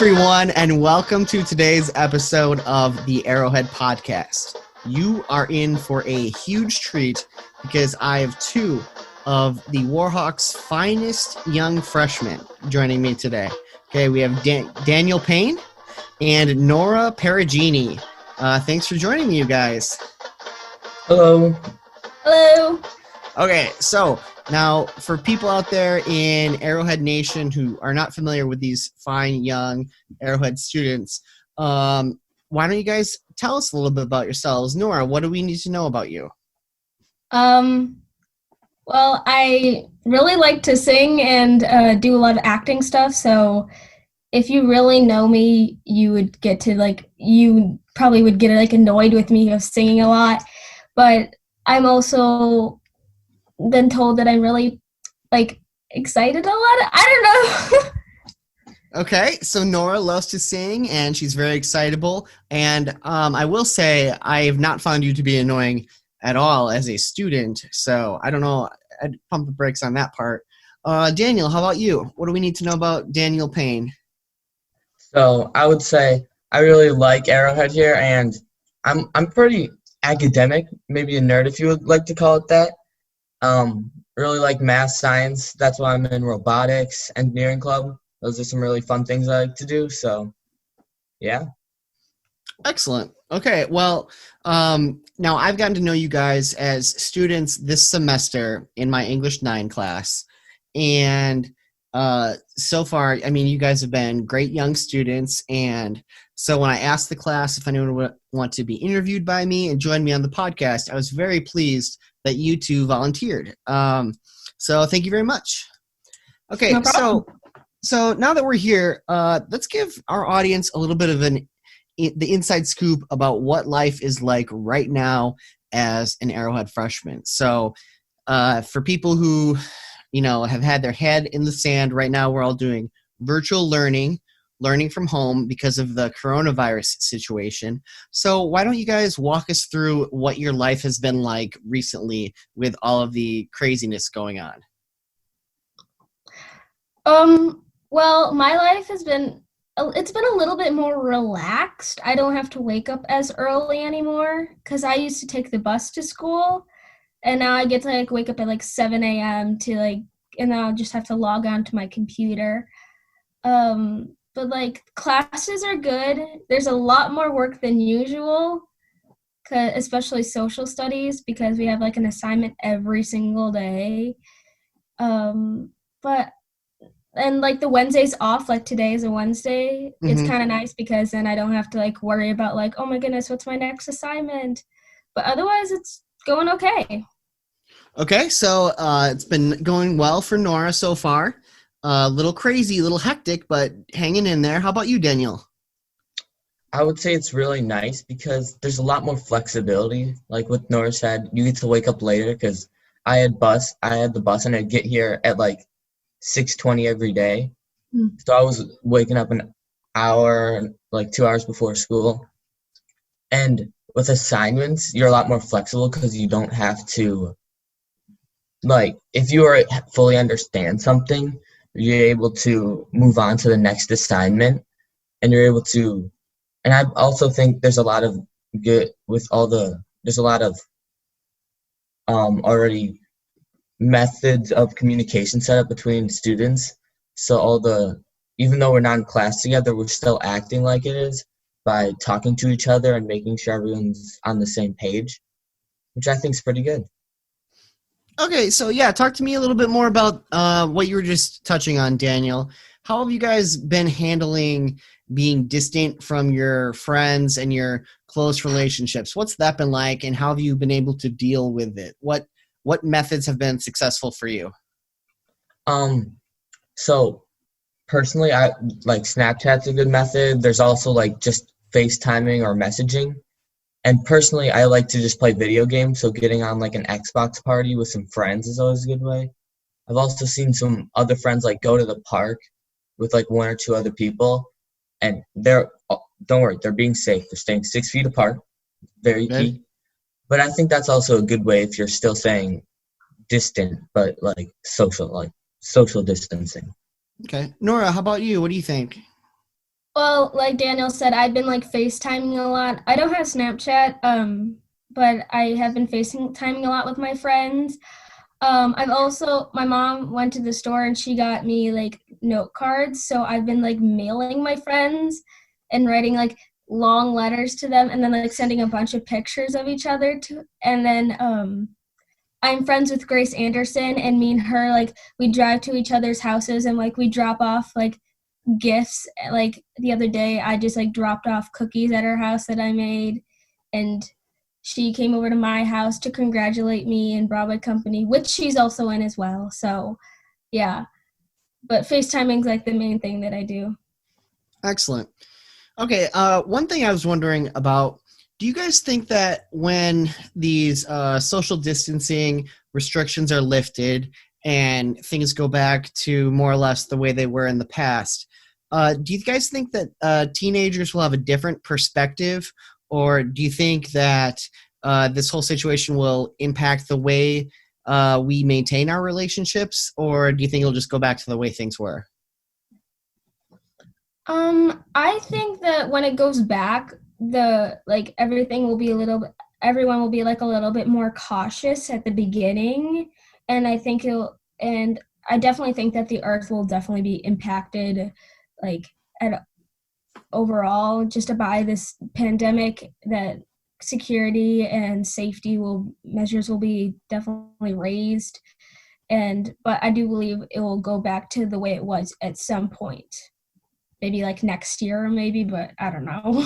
everyone, and welcome to today's episode of the Arrowhead Podcast. You are in for a huge treat because I have two of the Warhawks' finest young freshmen joining me today. Okay, we have Daniel Payne and Nora Perugini. Thanks for joining me, you guys. Hello. Hello. Okay, so now for people out there in Arrowhead Nation who are not familiar with these fine young Arrowhead students, why don't you guys tell us a little bit about yourselves? Nora, what do we need to know about you? Well, I really like to sing and do a lot of acting stuff, so if you really know me, you would get to, you probably would get, annoyed with me of singing a lot, but I'm also been told that I'm really, excited a lot. I don't know. Okay, so Nora loves to sing, and she's very excitable, and I will say I have not found you to be annoying at all as a student, so I don't know. I'd pump the brakes on that part. Daniel, how about you? What do we need to know about Daniel Payne? So I would say I really like Arrowhead here, and I'm pretty academic, maybe a nerd if you would like to call it that. Really like math, science. That's why I'm in robotics, engineering club. Those are some really fun things I like to do. So, yeah. Excellent. Okay, well, now I've gotten to know you guys as students this semester in my English 9 class, and so far, I mean, you guys have been great young students, and so when I asked the class if anyone would want to be interviewed by me and join me on the podcast, I was very pleased that you two volunteered. So thank you very much. Okay, No problem. so now that we're here, let's give our audience a little bit of the inside scoop about what life is like right now as an Arrowhead freshman. So for people who have had their head in the sand, right now we're all doing virtual learning from home because of the coronavirus situation. So why don't you guys walk us through what your life has been like recently with all of the craziness going on? Well, my life it's been a little bit more relaxed. I don't have to wake up as early anymore because I used to take the bus to school, and now I get to wake up at 7 a.m. and then I'll just have to log on to my computer. But classes are good. There's a lot more work than usual, especially social studies, because we have an assignment every single day. But and the Wednesday's off, today is a Wednesday. It's kind of nice because then I don't have to worry about oh my goodness, what's my next assignment? But otherwise it's going okay. Okay, so it's been going well for Nora so far. A little crazy, a little hectic, but hanging in there. How about you, Daniel? I would say it's really nice because there's a lot more flexibility. Like what Nora said, you get to wake up later because I had the bus and I'd get here at 6:20 every day. So I was waking up an hour, 2 hours before school. And with assignments, you're a lot more flexible because you don't have to, if you fully understand something, you're able to move on to the next assignment, and you're able to, and I also think there's a lot of good with there's a lot of already methods of communication set up between students. So even though we're not in class together, we're still acting like it is by talking to each other and making sure everyone's on the same page, which I think is pretty good. Okay, so yeah, talk to me a little bit more about what you were just touching on, Daniel. How have you guys been handling being distant from your friends and your close relationships? What's that been like, and how have you been able to deal with it? What methods have been successful for you? So personally, I Snapchat's a good method. There's also just FaceTiming or messaging. And personally, I like to just play video games, so getting on an Xbox party with some friends is always a good way. I've also seen some other friends go to the park with one or two other people, and don't worry, they're being safe. They're staying 6 feet apart, very key. But I think that's also a good way if you're still staying distant, but social distancing. Okay, Nora, how about you? What do you think? Well, like Daniel said, I've been like FaceTiming a lot. I don't have Snapchat, but I have been FaceTiming a lot with my friends. I've also my mom went to the store and she got me like note cards, so I've been like mailing my friends and writing like long letters to them and then like sending a bunch of pictures of each other to and then I'm friends with Grace Anderson and me and her like we drive to each other's houses and like we drop off like gifts. Like the other day I just like dropped off cookies at her house that I made, and she came over to my house to congratulate me in Broadway Company, which she's also in as well. So yeah, but FaceTiming's like the main thing that I do. Excellent. Okay, one thing I was wondering about, do you guys think that when these social distancing restrictions are lifted and things go back to more or less the way they were in the past, do you guys think that teenagers will have a different perspective, or do you think that this whole situation will impact the way we maintain our relationships, or do you think it'll just go back to the way things were? I think that when it goes back, the like everything will be a little bit everyone will be like a little bit more cautious at the beginning, and I definitely think that the earth will definitely be impacted like at overall just by this pandemic, that security and safety will measures will be definitely raised, and but I do believe it will go back to the way it was at some point, maybe like next year maybe, but I don't know.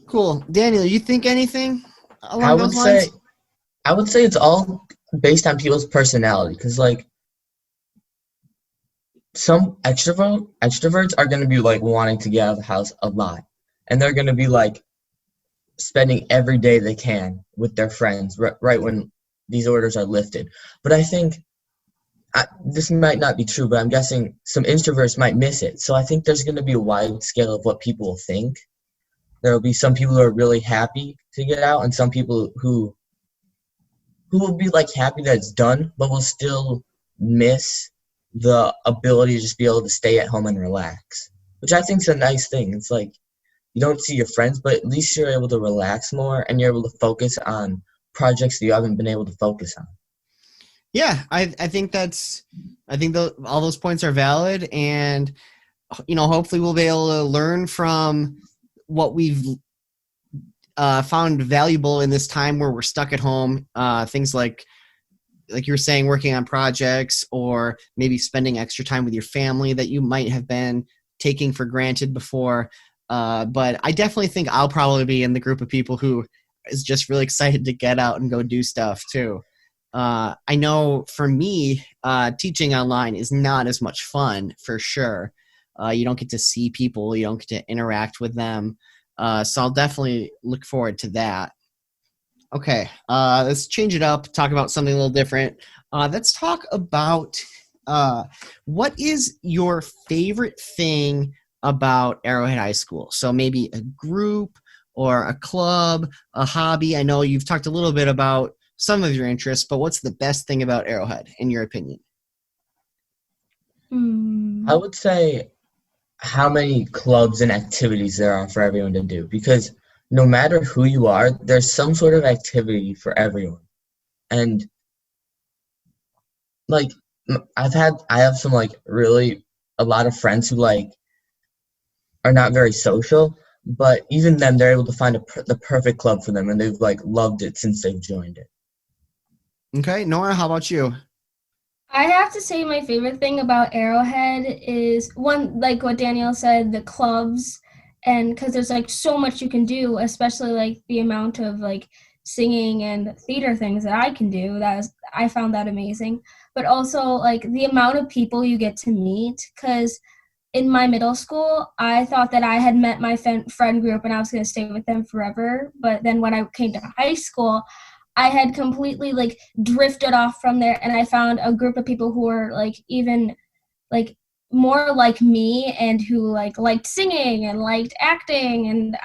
Cool. Daniel, you think anything I along would those lines? say I would say it's all based on people's personality, because like some extroverts are going to be like wanting to get out of the house a lot, and they're going to be like spending every day they can with their friends right when these orders are lifted. But I think this might not be true, but I'm guessing some introverts might miss it. So I think there's going to be a wide scale of what people will think. There will be some people who are really happy to get out, and some people who will be like happy that it's done, but will still miss the ability to just be able to stay at home and relax, which I think is a nice thing. It's like you don't see your friends, but at least you're able to relax more and you're able to focus on projects that you haven't been able to focus on. Yeah, I think all those points are valid, and hopefully we'll be able to learn from what we've found valuable in this time where we're stuck at home. Things like you were saying, working on projects, or maybe spending extra time with your family that you might have been taking for granted before. But I definitely think I'll probably be in the group of people who is just really excited to get out and go do stuff too. I know for me, teaching online is not as much fun for sure. You don't get to see people, you don't get to interact with them. So I'll definitely look forward to that. Okay, let's change it up, talk about something a little different. Let's talk about what is your favorite thing about Arrowhead High School? So maybe a group or a club, a hobby. I know you've talked a little bit about some of your interests, but what's the best thing about Arrowhead, in your opinion? I would say how many clubs and activities there are for everyone to do, because no matter who you are, there's some sort of activity for everyone. And like I have some like really a lot of friends who like are not very social, but even them, they're able to find the perfect club for them, and they've like loved it since they've joined it. Okay, Nora, how about you? I have to say my favorite thing about Arrowhead is one, like what Daniel said, the clubs, and because there's like so much you can do, especially like the amount of like singing and theater things that I can do. I found that amazing. But also like the amount of people you get to meet, because in my middle school, I thought that I had met my friend group and I was going to stay with them forever. But then when I came to high school, I had completely like drifted off from there, and I found a group of people who were like even like more like me and who like liked singing and liked acting, and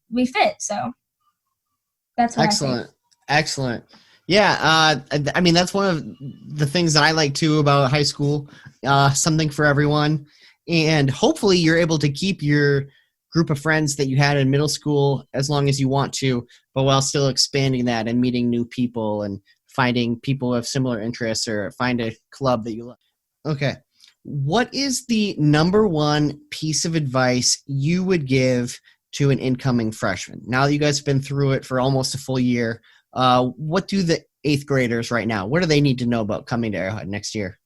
we fit. So that's what I think. Excellent. Yeah, I mean that's one of the things that I like too about high school. Something for everyone, And hopefully you're able to keep your group of friends that you had in middle school as long as you want to, but while still expanding that and meeting new people and finding people of similar interests or find a club that you love. Okay. What is the number one piece of advice you would give to an incoming freshman? Now that you guys have been through it for almost a full year, what do the eighth graders right now, what do they need to know about coming to Arrowhead next year?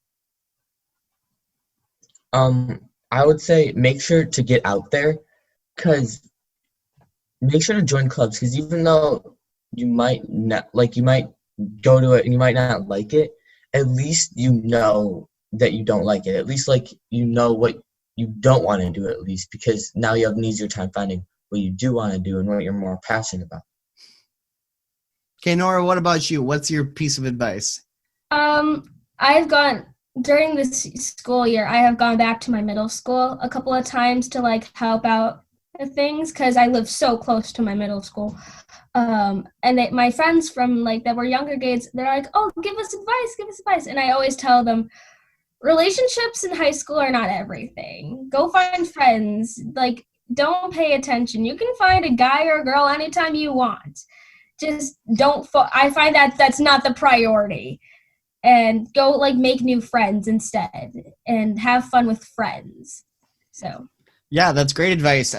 I would say make sure to get out there, because make sure to join clubs, because even though you might not you might go to it and you might not like it, at least you know that you don't like it. At least you know what you don't want to do, at least, because now you have an easier time finding what you do want to do and what you're more passionate about. Okay, Nora, what about you? What's your piece of advice? I've gone during this school year. I have gone back to my middle school a couple of times to help out with things, because I live so close to my middle school. And my friends from that were younger grades, they're like, "Oh, give us advice," and I always tell them, relationships in high school are not everything. Go find friends. Don't pay attention. You can find a guy or a girl anytime you want. Just don't. I find that that's not the priority. And go make new friends instead, and have fun with friends. So. Yeah, that's great advice.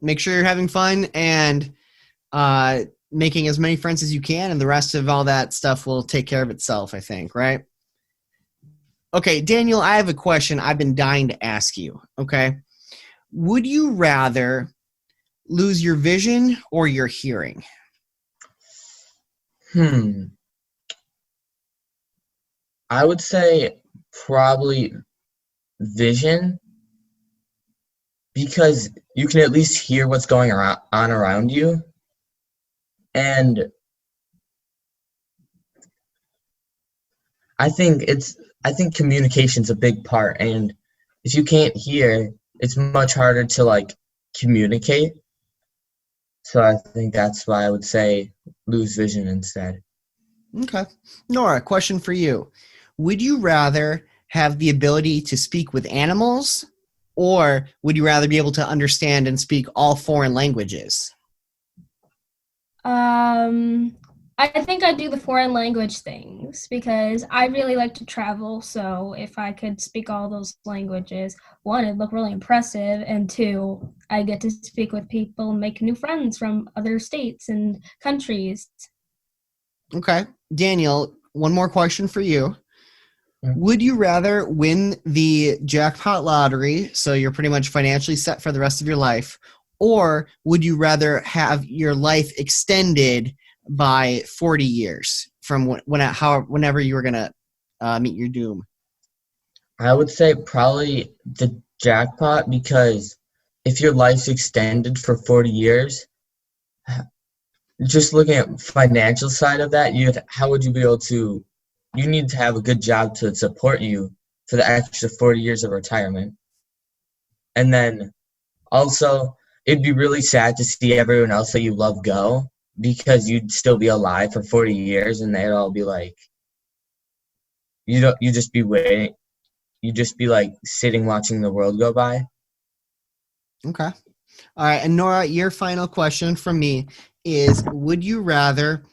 Make sure you're having fun and making as many friends as you can, and the rest of all that stuff will take care of itself, I think, right? Okay, Daniel, I have a question I've been dying to ask you, okay? Would you rather lose your vision or your hearing? I would say probably vision, because you can at least hear what's going on around you. And I think communication's a big part, and if you can't hear, it's much harder to communicate. So I think that's why I would say lose vision instead. Okay. Nora, question for you. Would you rather have the ability to speak with animals, or would you rather be able to understand and speak all foreign languages? I think I'd do the foreign language things, because I really like to travel. So if I could speak all those languages, one, it'd look really impressive, and two, I get to speak with people and make new friends from other states and countries. Okay. Daniel, one more question for you. Would you rather win the jackpot lottery, so you're pretty much financially set for the rest of your life, or would you rather have your life extended by 40 years from whenever you were going to meet your doom? I would say probably the jackpot, because if your life's extended for 40 years, just looking at financial side of that, how would you be able to, you need to have a good job to support you for the extra 40 years of retirement. And then also, it'd be really sad to see everyone else that you love go, because you'd still be alive for 40 years and they'd all be you just be waiting. You'd just be sitting watching the world go by. Okay. All right. And Nora, your final question from me is, would you rather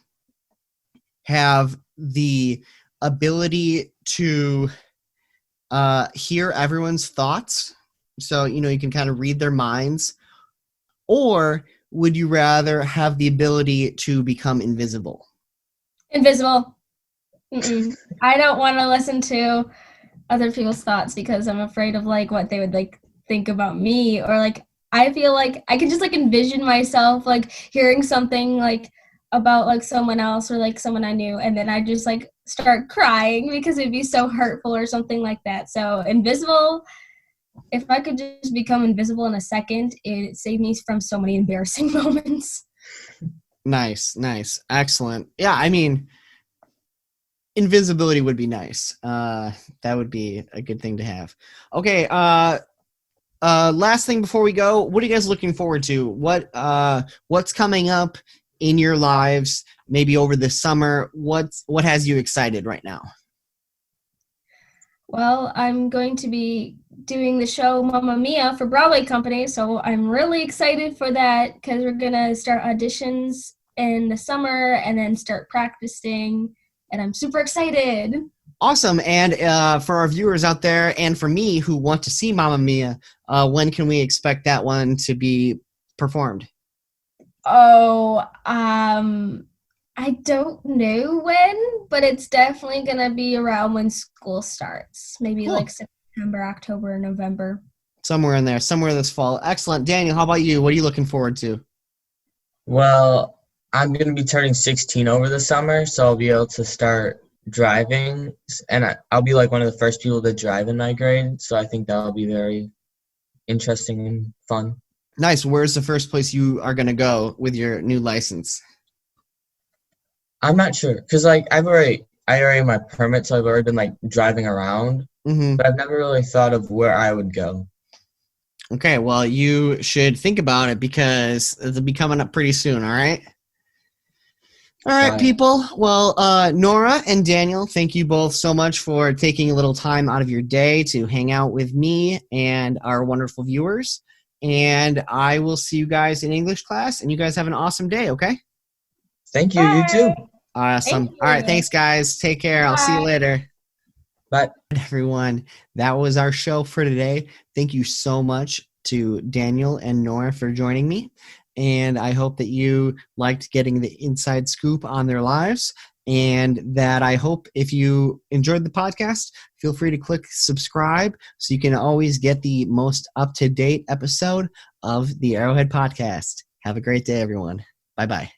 have the ability to hear everyone's thoughts, so you can kind of read their minds, or would you rather have the ability to become invisible? Invisible. I don't want to listen to other people's thoughts, because I'm afraid of what they would think about me, or I feel like I can just envision myself hearing something about someone else or someone I knew, and then I just start crying because it'd be so hurtful or something like that. So invisible, if I could just become invisible in a second, it saved me from so many embarrassing moments. Nice. Excellent. Yeah, I mean, invisibility would be nice. That would be a good thing to have. Okay, last thing before we go, what are you guys looking forward to? What's coming up in your lives, maybe over the summer? What has you excited right now? Well, I'm going to be doing the show Mamma Mia for Broadway Company, so I'm really excited for that because we're gonna start auditions in the summer and then start practicing, and I'm super excited. Awesome. And for our viewers out there and for me who want to see Mamma Mia, when can we expect that one to be performed? Oh, I don't know when, but it's definitely gonna be around when school starts. Maybe Cool. like September, October, November. Somewhere in there, somewhere this fall. Excellent. Daniel, how about you? What are you looking forward to? Well, I'm going to be turning 16 over the summer, so I'll be able to start driving, and I'll be like one of the first people to drive in my grade, so I think that'll be very interesting and fun. Nice. Where's the first place you are going to go with your new license? I'm not sure, because like I already have my permit, so I've already been like driving around, Mm-hmm. but I've never really thought of where I would go. Okay, well, you should think about it because it'll be coming up pretty soon, all right? All right, Got it. people. Well, Nora and Daniel, thank you both so much for taking a little time out of your day to hang out with me and our wonderful viewers. And I will see you guys in English class, and you guys have an awesome day, okay? Thank you. You too. Bye. Awesome. Thank All right, you. thanks, guys. Take care. I'll see you Bye. later. Bye. Everyone, that was our show for today. Thank you so much to Daniel and Nora for joining me. And I hope that you liked getting the inside scoop on their lives. And that I hope if you enjoyed the podcast, feel free to click subscribe so you can always get the most up to date episode of the Arrowhead Podcast. Have a great day, everyone. Bye bye.